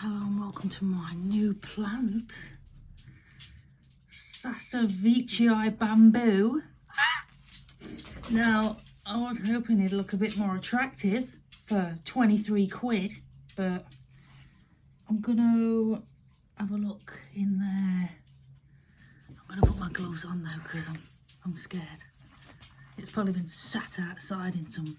Hello and welcome to my new plant, Sasa veitchii bamboo. Now, I was hoping it'd look a bit more attractive for 23 quid, but I'm gonna have a look in there. I'm gonna put my gloves on though because I'm scared. It's probably been sat outside in some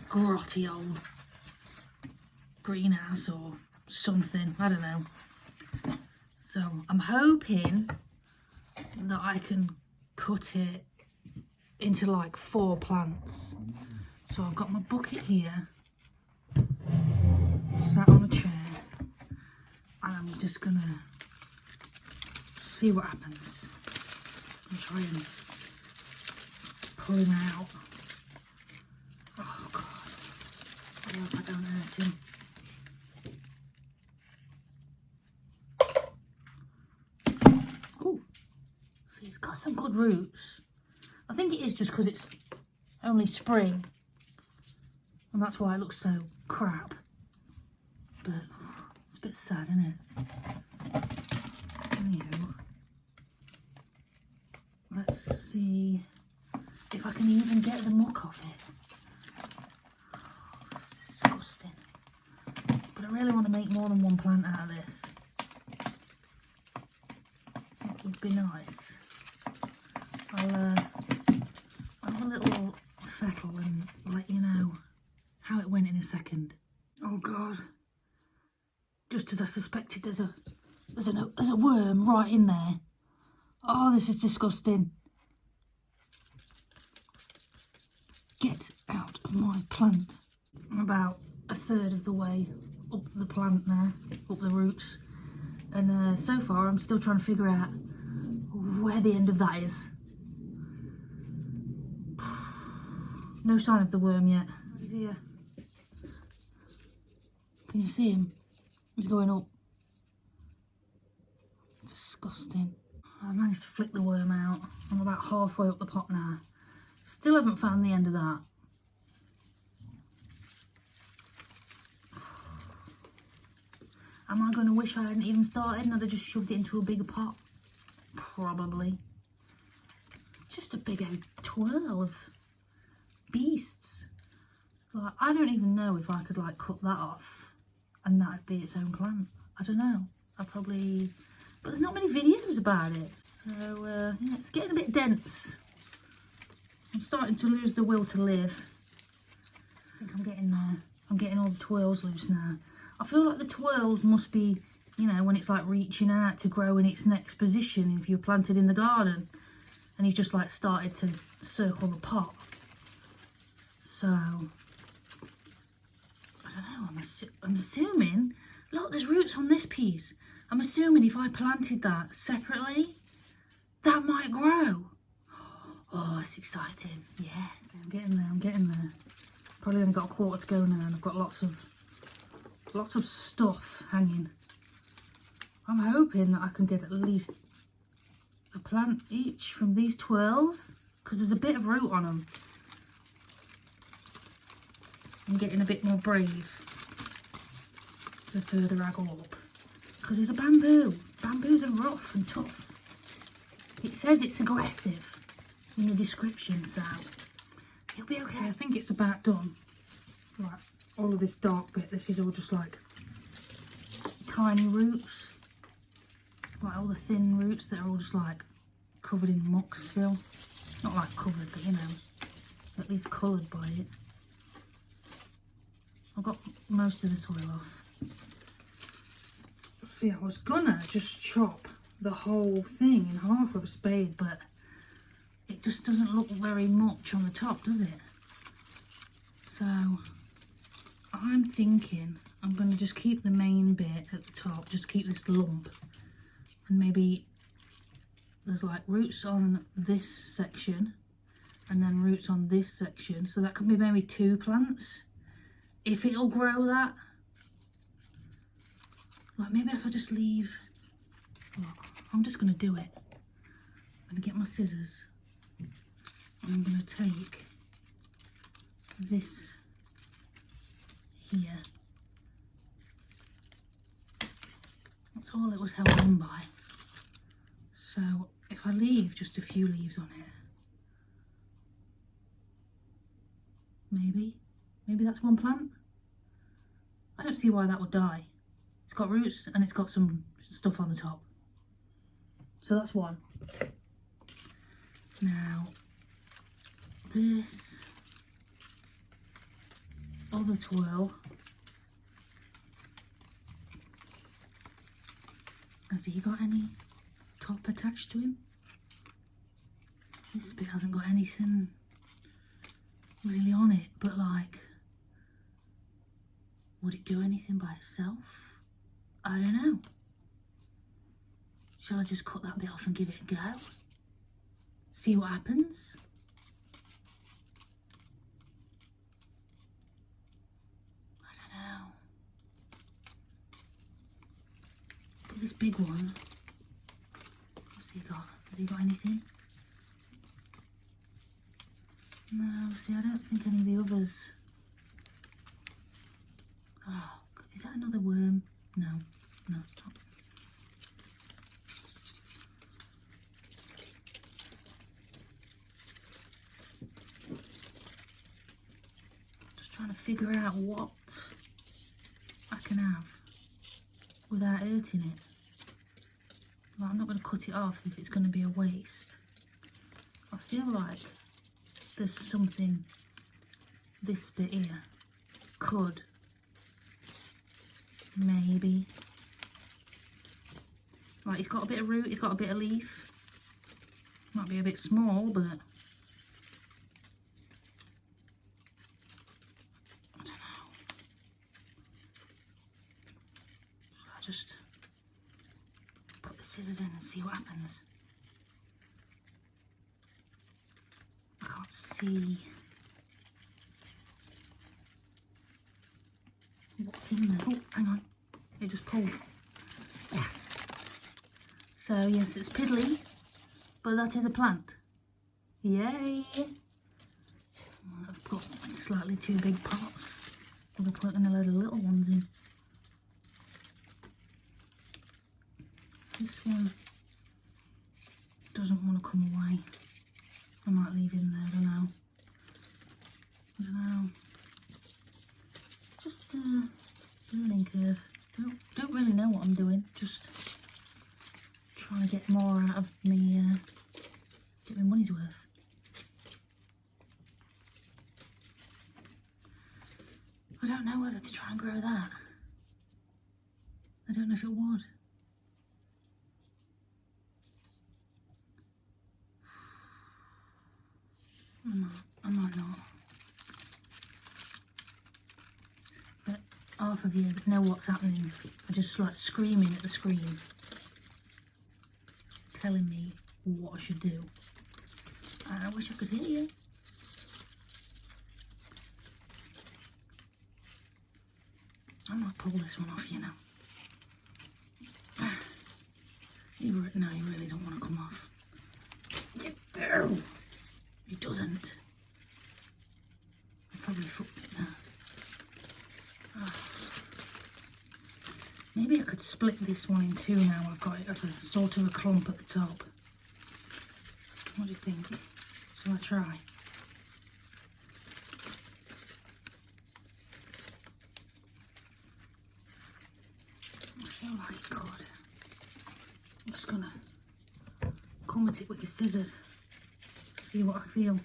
grotty old greenhouse or something, I don't know. So I'm hoping that I can cut it into like 4 plants. So I've got my bucket here, sat on a chair, and I'm just gonna see what happens and try and pull him out. Oh God, I hope I don't hurt him. See, it's got some good roots. I think it is just because it's only spring, and that's why it looks so crap. But it's a bit sad, isn't it? Anywho, let's see if I can even get the muck off it. Oh, it's disgusting. But I really want to make more than one plant out of this. That would be nice. I'll have a little fettle and let you know how it went in a second. Oh God! Just as I suspected, there's a worm right in there. Oh, this is disgusting. Get out of my plant. I'm about a third of the way up the plant there, up the roots, and so far I'm still trying to figure out where the end of that is. No sign of the worm yet. He's here. Can you see him? He's going up. Disgusting. I managed to flick the worm out. I'm about halfway up the pot now. Still haven't found the end of that. Am I going to wish I hadn't even started and I'd have just shoved it into a bigger pot? Probably. Just a big old twirl of beasts. Like, I don't even know if I could like cut that off and that'd be its own plant. I don't know. I probably, but there's not many videos about it. So yeah, it's getting a bit dense. I'm starting to lose the will to live. I think I'm getting there. I'm getting all the twirls loose now. I feel like the twirls must be, you know, when it's like reaching out to grow in its next position if you're planted in the garden, and he's just like started to circle the pot. So, I don't know, I'm assuming, look, there's roots on this piece. I'm assuming if I planted that separately, that might grow. Oh, it's exciting. Yeah, I'm getting there. Probably only got a quarter to go now and I've got lots of stuff hanging. I'm hoping that I can get at least a plant each from these twirls, because there's a bit of root on them. I'm getting a bit more brave the further I go up, because it's a bamboo. Bamboos are rough and tough. It says it's aggressive in the description, so it'll be okay. I think it's about done. Like all of this dark bit, this is all just like tiny roots, like all the thin roots that are all just like covered in muck still. Not like covered, but you know, at least coloured by it. I've got most of the soil off. See, I was gonna just chop the whole thing in half with a spade, but it just doesn't look very much on the top, does it? So I'm thinking I'm going to just keep the main bit at the top, just keep this lump, and maybe there's like roots on this section and then roots on this section, so that could be maybe 2 plants if it'll grow that. Like maybe if I just leave, look, I'm just going to do it. I'm going to get my scissors and I'm going to take this here, and I'm going to That's all it was held in by. So if I leave just a few leaves on it, maybe that's one plant. I don't see why that would die. It's got roots and it's got some stuff on the top. So that's one. Now, this other twirl, has he got any top attached to him? This bit hasn't got anything really on it, but like, would it do anything by itself? I don't know. Shall I just cut that bit off and give it a go? See what happens? I don't know. But this big one, what's he got? Has he got anything? No, see, I don't think any of the others. Oh, is that another worm? No, no, it's not. Just trying to figure out what I can have without hurting it. Well, I'm not going to cut it off if it's going to be a waste. I feel like there's something, this bit here could maybe, like, it's got a bit of root, it's got a bit of leaf, might be a bit small, but I don't know. Shall I just put the scissors in and see what happens? I can't see what's in there. Oh, hang on. It just pulled. Yes. So, yes, it's piddly, but that is a plant. Yay. I've put slightly too big pots. I'll put in a load of little ones in. This one doesn't want to come away. I might leave him there, I don't know. Just a learning curve. Don't really know what I'm doing. Just trying to get more out of me, get my money's worth. I don't know whether to try and grow that. I don't know if it would. I might not. But half of you that know what's happening are just like screaming at the screen, telling me what I should do. And I wish I could hear you. I might pull this one off, you know. No, you really don't want to come off. You do. He doesn't. I probably fucked it now. Oh. Maybe I could split this one in two now. I've got it as a sort of a clump at the top. What do you think? Shall I try? I feel like it could. I'm just gonna come at it with the scissors. See what I feel.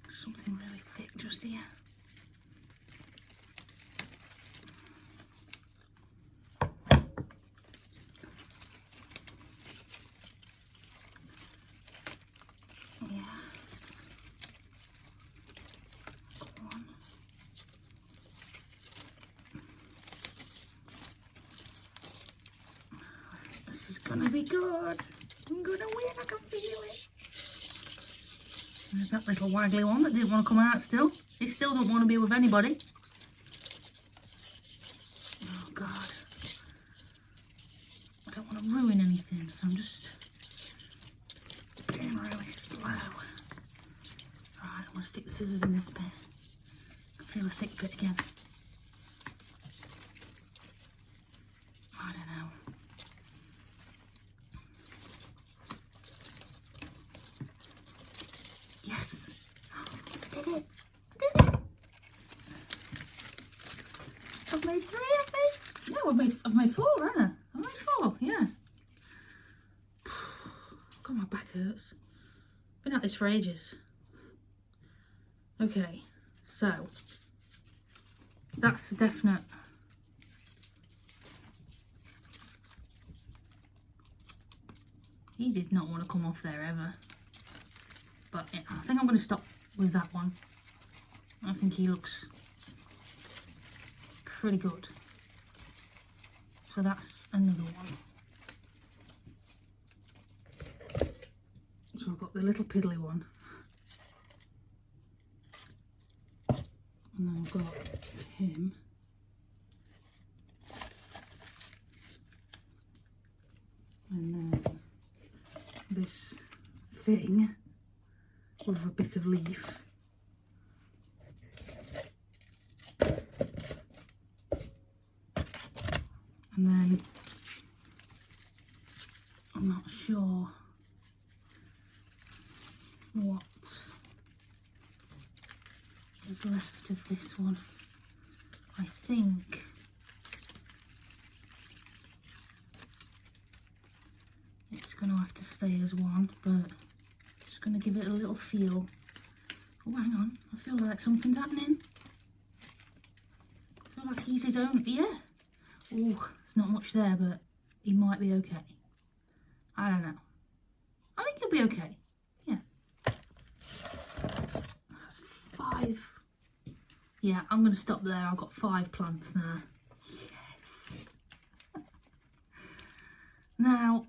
Something really thick just here. Yes. One. This is gonna be good. I'm gonna win, I can feel it. There's that little waggly one that didn't want to come out still. He still don't want to be with anybody. Oh God. I don't want to ruin anything, so I'm just being really slow. scissors in this bit. I feel a thick bit again. I don't know. Yes! I did it! I did it! I've made 3, I think. No, I've made 4, haven't I? I've made 4, yeah. God, my back hurts. Been at this for ages. Okay, so that's a definite. He did not want to come off there ever. But yeah, I think I'm going to stop with that one. I think he looks pretty good. So that's another one. So I've got the little piddly one. And then I've got him. And then this thing with a bit of leaf. And then I'm not sure what is left of this one. I think it's going to have to stay as one, but just going to give it a little feel. Oh, hang on, I feel like something's happening. I feel like he's his own, yeah. Oh, there's not much there, but he might be okay. I don't know. I think he'll be okay. Yeah. That's 5. Yeah, I'm going to stop there. I've got 5 plants now. Yes. Now,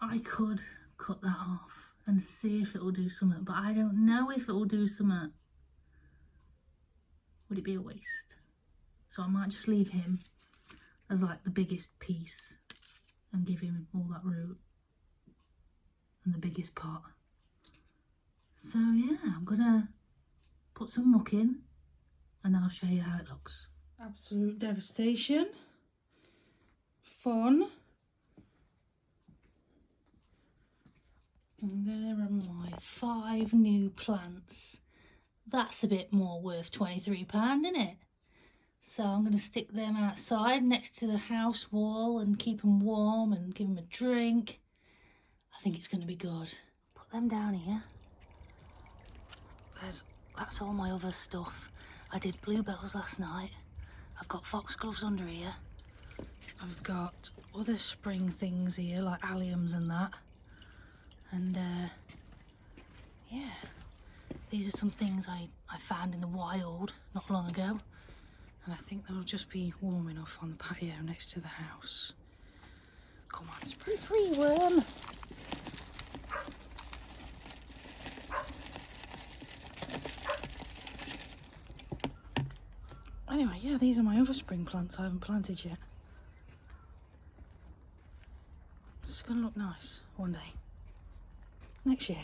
I could cut that off and see if it will do something, but I don't know if it will do something. Would it be a waste? So I might just leave him as like the biggest piece and give him all that root and the biggest pot. So yeah, I'm gonna put some muck in and then I'll show you how it looks. Absolute devastation. Fun. And there are my 5 new plants. That's a bit more worth £23, isn't it? So I'm going to stick them outside next to the house wall and keep them warm and give them a drink. I think it's going to be good. Put them down here. That's all my other stuff. I did bluebells last night. I've got foxgloves under here. I've got other spring things here like alliums and that. And yeah, these are some things I found in the wild not long ago. And I think they'll just be warm enough on the patio next to the house. Come on, spray free worm. Anyway, yeah, these are my other spring plants I haven't planted yet. It's going to look nice one day. Next year.